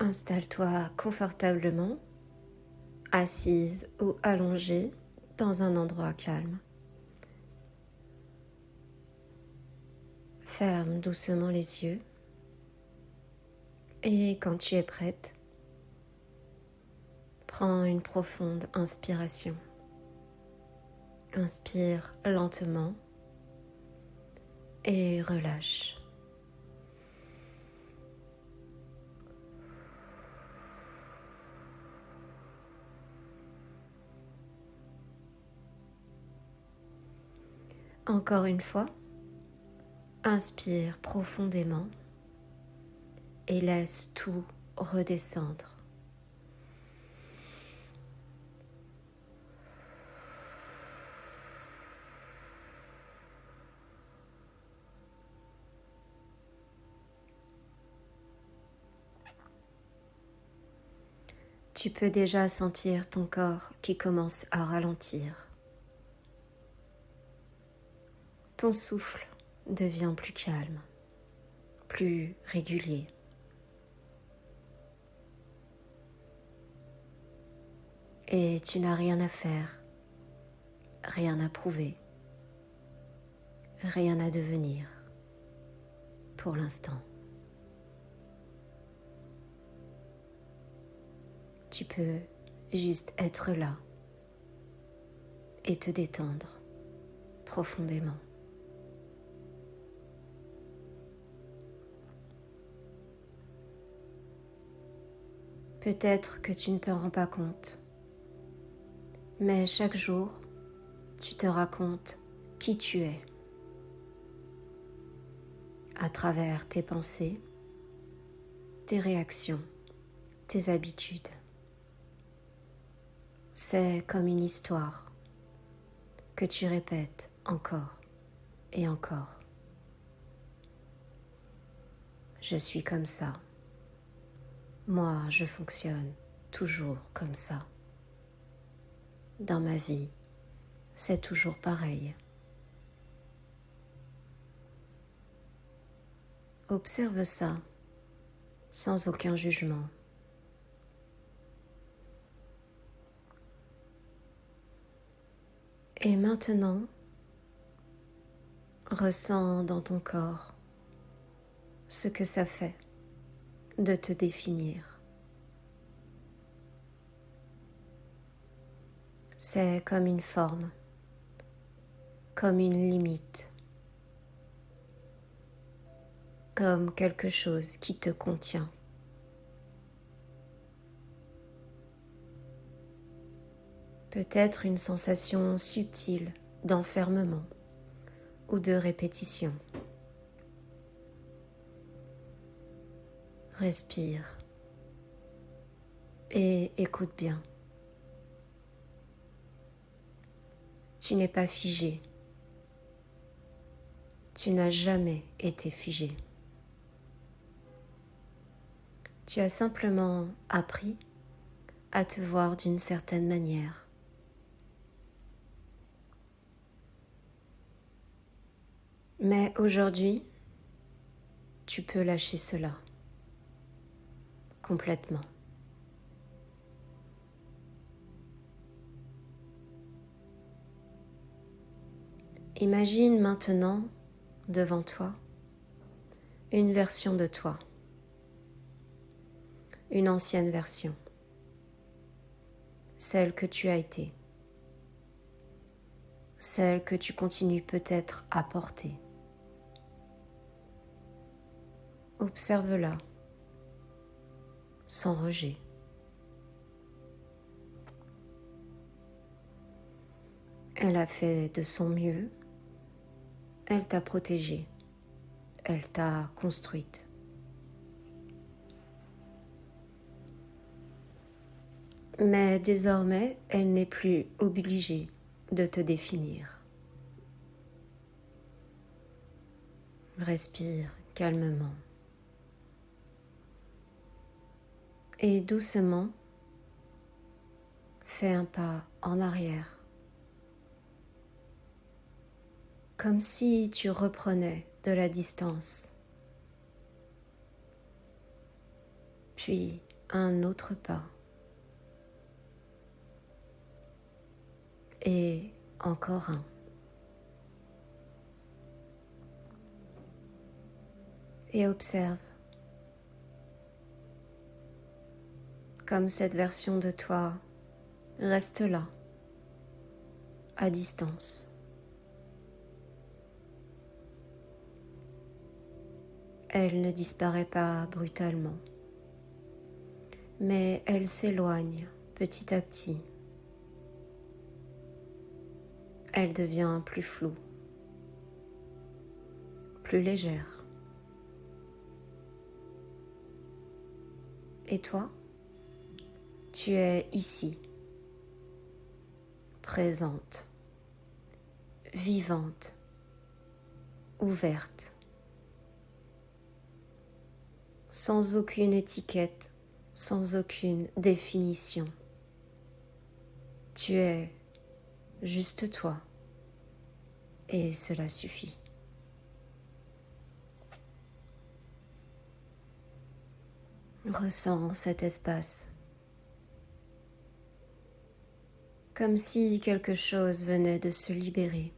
Installe-toi confortablement, assise ou allongée dans un endroit calme. Ferme doucement les yeux et quand tu es prête, prends une profonde inspiration. Inspire lentement et relâche. Encore une fois, inspire profondément et laisse tout redescendre. Tu peux déjà sentir ton corps qui commence à ralentir. Ton souffle devient plus calme, plus régulier. Et tu n'as rien à faire, rien à prouver, rien à devenir pour l'instant. Tu peux juste être là et te détendre profondément. Peut-être que tu ne t'en rends pas compte, mais chaque jour, tu te racontes qui tu es à travers tes pensées, tes réactions, tes habitudes. C'est comme une histoire que tu répètes encore et encore. Je suis comme ça. Moi, je fonctionne toujours comme ça. Dans ma vie, c'est toujours pareil. Observe ça sans aucun jugement. Et maintenant, ressens dans ton corps ce que ça fait de te définir. C'est comme une forme, comme une limite, comme quelque chose qui te contient. Peut-être une sensation subtile d'enfermement ou de répétition. Respire et écoute bien. Tu n'es pas figé. Tu n'as jamais été figé. Tu as simplement appris à te voir d'une certaine manière. Mais aujourd'hui, tu peux lâcher cela complètement. Imagine maintenant devant toi une version de toi, une ancienne version, celle que tu as été, celle que tu continues peut-être à porter. Observe-la sans rejet. Elle a fait de son mieux, elle t'a protégée, elle t'a construite. Mais désormais, elle n'est plus obligée de te définir. Respire calmement. Et doucement, fais un pas en arrière. Comme si tu reprenais de la distance. Puis, un autre pas. Et encore un. Et observe comme cette version de toi reste là, à distance. Elle ne disparaît pas brutalement, mais elle s'éloigne petit à petit. Elle devient plus floue, plus légère. Et toi, tu es ici, présente, vivante, ouverte, sans aucune étiquette, sans aucune définition. Tu es juste toi, et cela suffit. Ressens cet espace, comme si quelque chose venait de se libérer,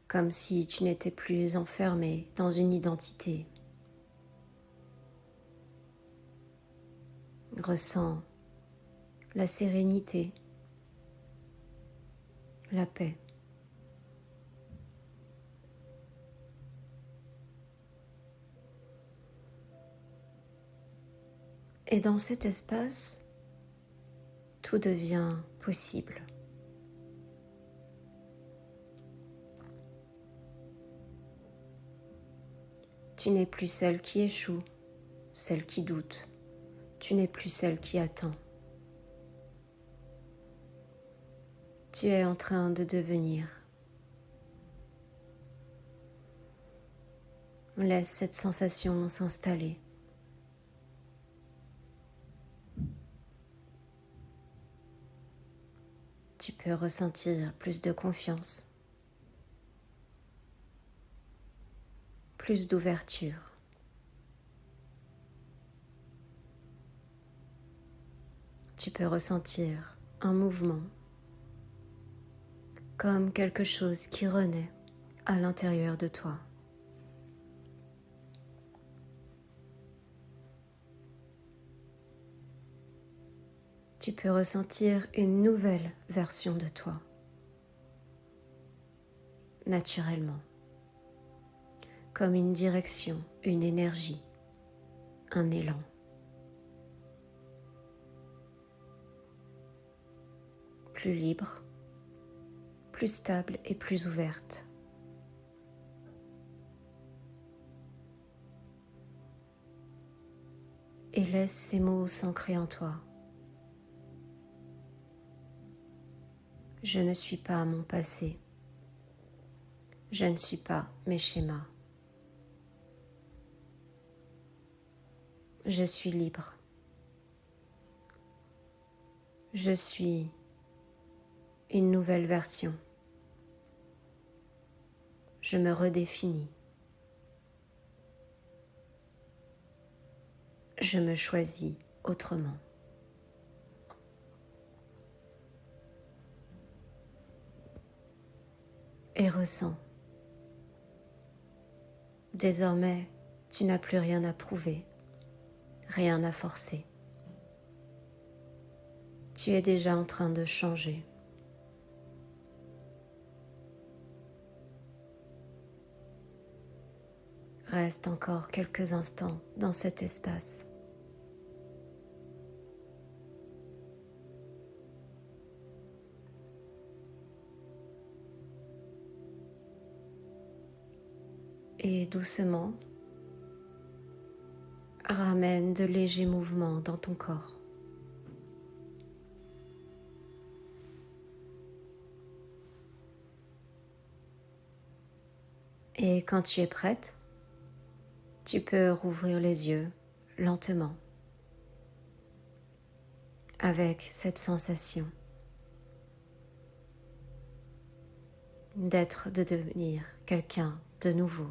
comme si tu n'étais plus enfermé dans une identité. Ressens la sérénité, la paix. Et dans cet espace, tout devient possible. Tu n'es plus celle qui échoue, celle qui doute. Tu n'es plus celle qui attend. Tu es en train de devenir. Laisse cette sensation s'installer. Tu peux ressentir plus de confiance, plus d'ouverture. Tu peux ressentir un mouvement, comme quelque chose qui renaît à l'intérieur de toi. Tu peux ressentir une nouvelle version de toi, naturellement, comme une direction, une énergie, un élan. Plus libre, plus stable et plus ouverte. Et laisse ces mots s'ancrer en toi. Je ne suis pas mon passé. Je ne suis pas mes schémas. Je suis libre. Je suis une nouvelle version. Je me redéfinis. Je me choisis autrement. Et ressens. Désormais, tu n'as plus rien à prouver, rien à forcer. Tu es déjà en train de changer. Reste encore quelques instants dans cet espace. Et doucement, ramène de légers mouvements dans ton corps. Et quand tu es prête, tu peux rouvrir les yeux lentement, avec cette sensation de devenir quelqu'un de nouveau.